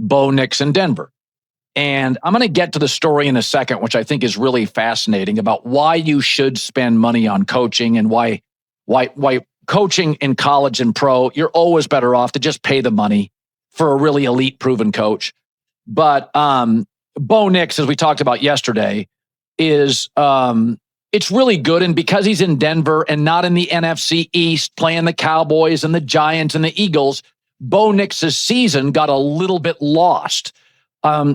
Bo Nix in Denver. And I'm going to get to the story in a second, which I think is really fascinating about why you should spend money on coaching and why coaching in college and pro, you're always better off to just pay the money for a really elite proven coach. But Bo Nix, as we talked about yesterday, is it's really good. And because he's in Denver and not in the NFC East playing the Cowboys and the Giants and the Eagles, Bo Nix's season got a little bit lost.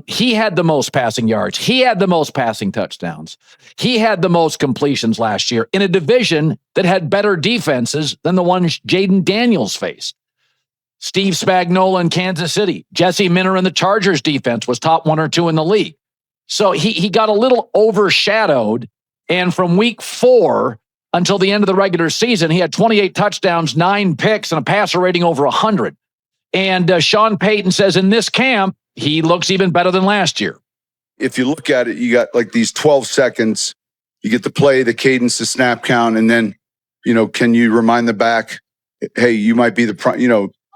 He had the most passing yards. He had the most passing touchdowns. He had the most completions last year in a division that had better defenses than the ones Jaden Daniels faced. Steve Spagnuolo in Kansas City. Jesse Minter in the Chargers defense was top 1 or 2 in the league. So he got a little overshadowed. And from week 4 until the end of the regular season, he had 28 touchdowns, 9 picks, and a passer rating over 100. And Sean Payton says in this camp, he looks even better than last year. If you look at it, you got like these 12 seconds. You get the play, the cadence, the snap count, and then, can you remind the back, hey, you might be the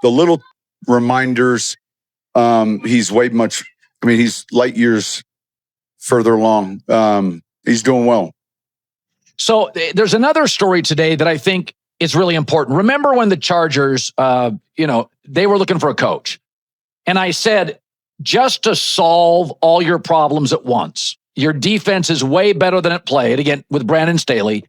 little reminders. He's he's light years further along. He's doing well. So there's another story today that I think is really important. Remember when the Chargers, they were looking for a coach. And I said, just to solve all your problems at once, your defense is way better than it played, again, with Brandon Staley.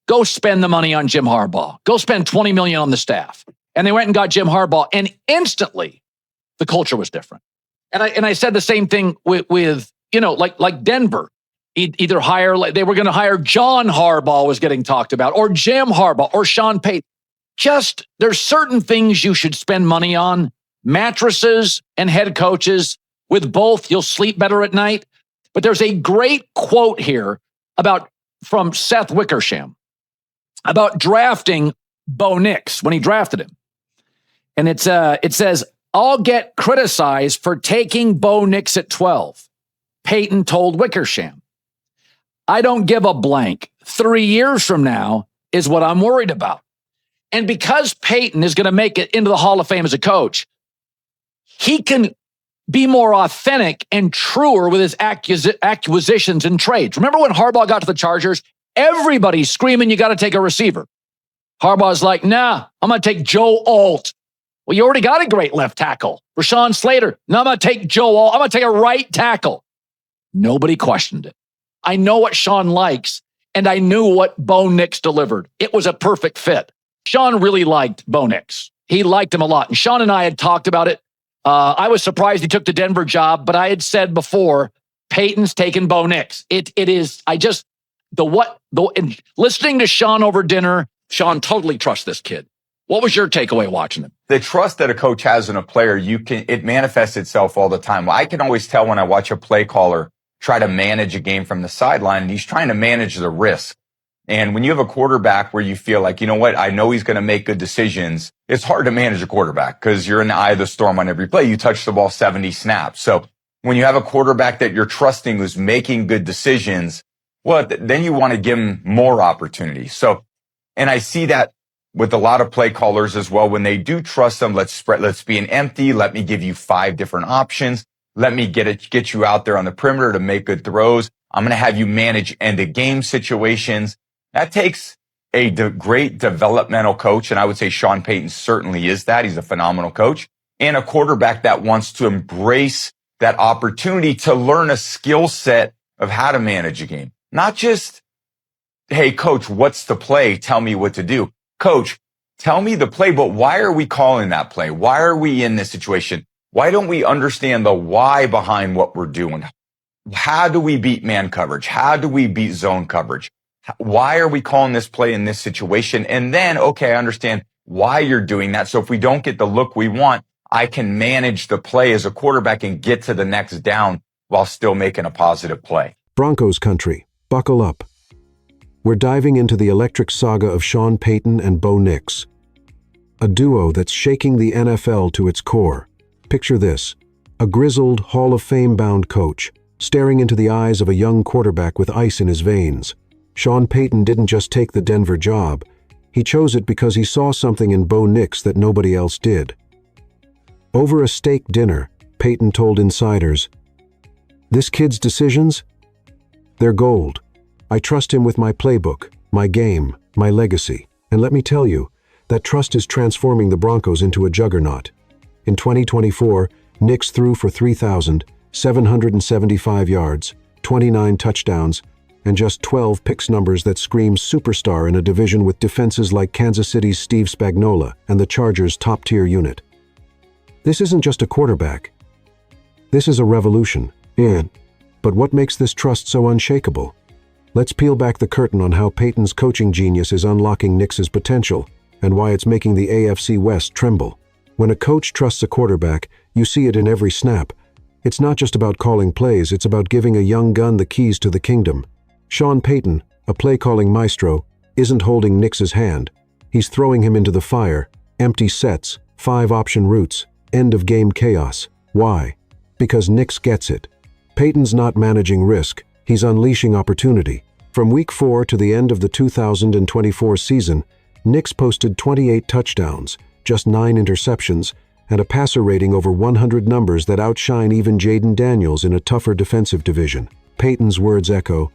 Go spend the money on Jim Harbaugh. Go spend $20 million on the staff. And they went and got Jim Harbaugh, and instantly the culture was different. And I said the same thing with like Denver. Either they were going to hire John Harbaugh was getting talked about, or Jim Harbaugh, or Sean Payton. Just, there's certain things you should spend money on. Mattresses and head coaches. With both, you'll sleep better at night. But there's a great quote here from Seth Wickersham about drafting Bo Nix when he drafted him. And it says, I'll get criticized for taking Bo Nix at 12. Payton told Wickersham, I don't give a blank. 3 years from now is what I'm worried about. And because Payton is going to make it into the Hall of Fame as a coach, he can be more authentic and truer with his acquisitions and trades. Remember when Harbaugh got to the Chargers? Everybody's screaming, you got to take a receiver. Harbaugh's like, nah, I'm going to take Joe Alt. Well, you already got a great left tackle. Rashawn Slater. No, I'm going to take Joe Alt. I'm going to take a right tackle. Nobody questioned it. I know what Sean likes, and I knew what Bo Nix delivered. It was a perfect fit. Sean really liked Bo Nix. He liked him a lot. And Sean and I had talked about it. I was surprised he took the Denver job, but I had said before, Payton's taken Bo Nix. Listening to Sean over dinner, Sean totally trusts this kid. What was your takeaway watching him? The trust that a coach has in a player, it manifests itself all the time. I can always tell when I watch a play caller try to manage a game from the sideline, he's trying to manage the risk. And when you have a quarterback where you feel like, you know what, I know he's going to make good decisions, it's hard to manage a quarterback because you're in the eye of the storm on every play. You touch the ball 70 snaps. So when you have a quarterback that you're trusting who's making good decisions, well, then you want to give him more opportunities. So, and I see that with a lot of play callers as well. When they do trust them, let's be an empty. Let me give you 5 different options. Let me get you out there on the perimeter to make good throws. I'm going to have you manage end of game situations. That takes a great developmental coach, and I would say Sean Payton certainly is that. He's a phenomenal coach, and a quarterback that wants to embrace that opportunity to learn a skill set of how to manage a game. Not just, hey, coach, what's the play? Tell me what to do. Coach, tell me the play, but why are we calling that play? Why are we in this situation? Why don't we understand the why behind what we're doing? How do we beat man coverage? How do we beat zone coverage? Why are we calling this play in this situation? And then, okay, I understand why you're doing that. So if we don't get the look we want, I can manage the play as a quarterback and get to the next down while still making a positive play. Broncos country, buckle up. We're diving into the electric saga of Sean Payton and Bo Nix, a duo that's shaking the NFL to its core. Picture this, a grizzled Hall of Fame-bound coach staring into the eyes of a young quarterback with ice in his veins. Sean Payton didn't just take the Denver job. He chose it because he saw something in Bo Nix that nobody else did. Over a steak dinner, Payton told insiders, "This kid's decisions? They're gold. I trust him with my playbook, my game, my legacy. And let me tell you, that trust is transforming the Broncos into a juggernaut." In 2024, Nix threw for 3,775 yards, 29 touchdowns, and just 12 picks, numbers that scream superstar in a division with defenses like Kansas City's Steve Spagnuolo and the Chargers' top-tier unit. This isn't just a quarterback. This is a revolution. But what makes this trust so unshakable? Let's peel back the curtain on how Payton's coaching genius is unlocking Nix's potential and why it's making the AFC West tremble. When a coach trusts a quarterback, you see it in every snap. It's not just about calling plays, it's about giving a young gun the keys to the kingdom. Sean Payton, a play-calling maestro, isn't holding Nix's hand. He's throwing him into the fire, empty sets, 5-option routes, end-of-game chaos. Why? Because Nix gets it. Payton's not managing risk, he's unleashing opportunity. From Week 4 to the end of the 2024 season, Nix posted 28 touchdowns, just 9 interceptions, and a passer rating over 100, numbers that outshine even Jaden Daniels in a tougher defensive division. Payton's words echo,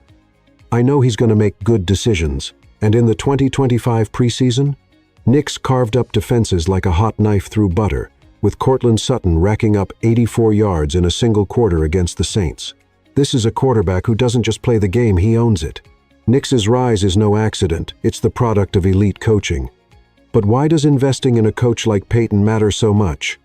"I know he's going to make good decisions." And in the 2025 preseason, Nix carved up defenses like a hot knife through butter, with Courtland Sutton racking up 84 yards in a single quarter against the Saints. This is a quarterback who doesn't just play the game, he owns it. Nix's rise is no accident, it's the product of elite coaching. But why does investing in a coach like Payton matter so much?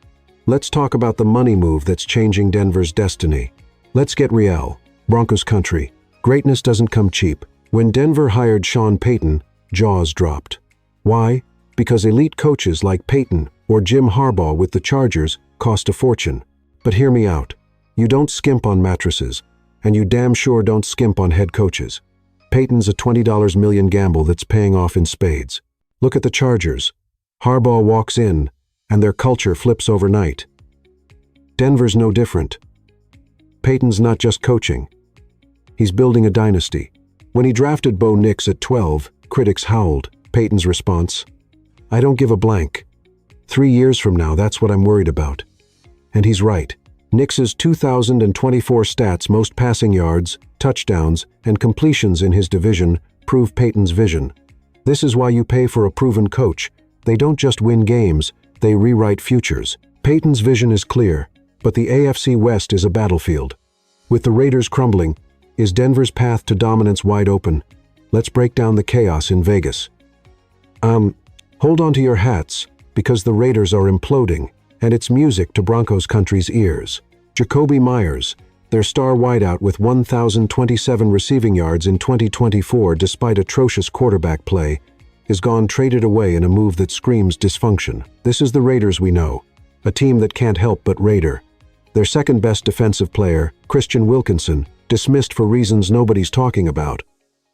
Let's talk about the money move that's changing Denver's destiny. Let's get real. Broncos country. Greatness doesn't come cheap. When Denver hired Sean Payton, jaws dropped. Why? Because elite coaches like Payton or Jim Harbaugh with the Chargers cost a fortune. But hear me out. You don't skimp on mattresses, and you damn sure don't skimp on head coaches. Payton's a $20 million gamble that's paying off in spades. Look at the Chargers. Harbaugh walks in, and their culture flips overnight. Denver's no different. Payton's not just coaching. He's building a dynasty. When he drafted Bo Nix at 12, critics howled. Payton's response, "I don't give a blank. 3 years from now, that's what I'm worried about." And he's right. Nix's 2024 stats, most passing yards, touchdowns, and completions in his division, prove Payton's vision. This is why you pay for a proven coach. They don't just win games, they rewrite futures. Payton's vision is clear, but the AFC West is a battlefield. With the Raiders crumbling, is Denver's path to dominance wide open? Let's break down the chaos in Vegas. Hold on to your hats, because the Raiders are imploding, and it's music to Broncos country's ears. Jacoby Myers, their star wideout with 1,027 receiving yards in 2024 despite atrocious quarterback play, is gone, traded away in a move that screams dysfunction. This is the Raiders we know, a team that can't help but Raider. Their second-best defensive player, Christian Wilkinson, dismissed for reasons nobody's talking about.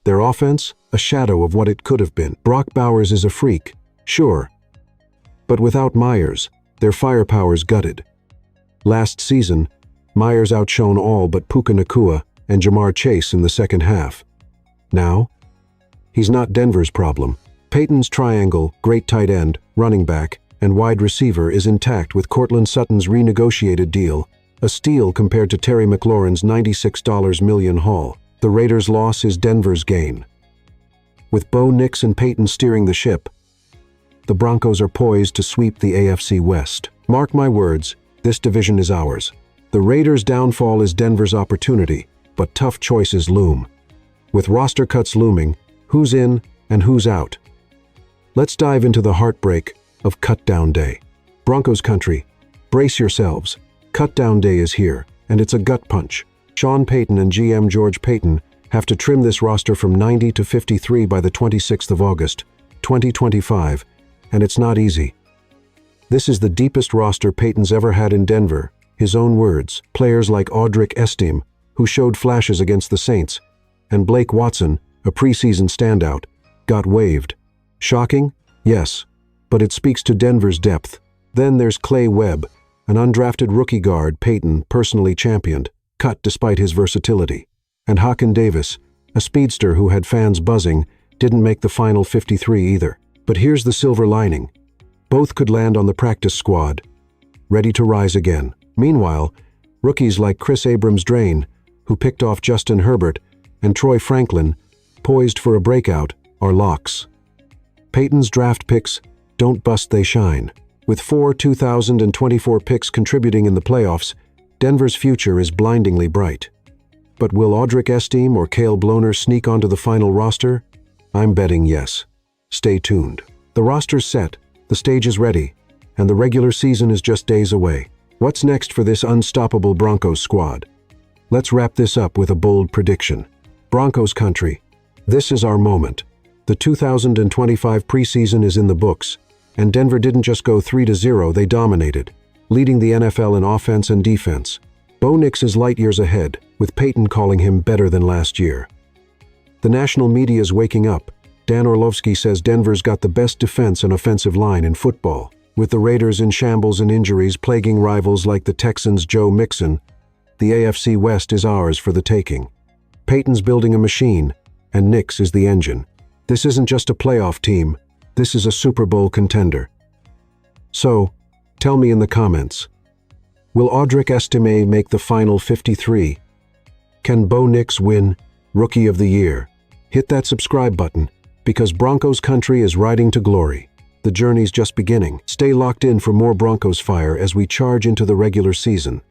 Their offense, a shadow of what it could have been. Brock Bowers is a freak, sure. But without Myers, their firepower's gutted. Last season, Myers outshone all but Puka Nacua and Jamar Chase in the second half. Now, he's not Denver's problem. Payton's triangle, great tight end, running back, and wide receiver is intact with Courtland Sutton's renegotiated deal, a steal compared to Terry McLaurin's $96 million haul. The Raiders' loss is Denver's gain. With Bo Nix and Payton steering the ship, the Broncos are poised to sweep the AFC West. Mark my words, this division is ours. The Raiders' downfall is Denver's opportunity, but tough choices loom. With roster cuts looming, who's in and who's out? Let's dive into the heartbreak of Cutdown Day. Broncos country, brace yourselves. Cutdown Day is here, and it's a gut punch. Sean Payton and GM George Payton have to trim this roster from 90 to 53 by the 26th of August, 2025, and it's not easy. This is the deepest roster Payton's ever had in Denver. His own words, players like Audric Estime, who showed flashes against the Saints, and Blake Watson, a preseason standout, got waived. Shocking? Yes, but it speaks to Denver's depth. Then there's Clay Webb, an undrafted rookie guard Payton personally championed, cut despite his versatility. And Haken Davis, a speedster who had fans buzzing, didn't make the final 53 either. But here's the silver lining. Both could land on the practice squad, ready to rise again. Meanwhile, rookies like Chris Abrams-Drain, who picked off Justin Herbert, and Troy Franklin, poised for a breakout, are locks. Payton's draft picks don't bust, they shine. With 4 2024 picks contributing in the playoffs, Denver's future is blindingly bright. But will Audric Estime or Cale Bloner sneak onto the final roster? I'm betting yes. Stay tuned. The roster's set, the stage is ready, and the regular season is just days away. What's next for this unstoppable Broncos squad? Let's wrap this up with a bold prediction. Broncos country, this is our moment. The 2025 preseason is in the books, and Denver didn't just go 3-0, they dominated, leading the NFL in offense and defense. Bo Nix is light years ahead, with Payton calling him better than last year. The national media is waking up. Dan Orlovsky says Denver's got the best defense and offensive line in football. With the Raiders in shambles and injuries plaguing rivals like the Texans' Joe Mixon, the AFC West is ours for the taking. Payton's building a machine, and Nix is the engine. This isn't just a playoff team, this is a Super Bowl contender. So, tell me in the comments, will Audric Estime make the final 53? Can Bo Nix win Rookie of the Year? Hit that subscribe button, because Broncos country is riding to glory. The journey's just beginning. Stay locked in for more Broncos fire as we charge into the regular season.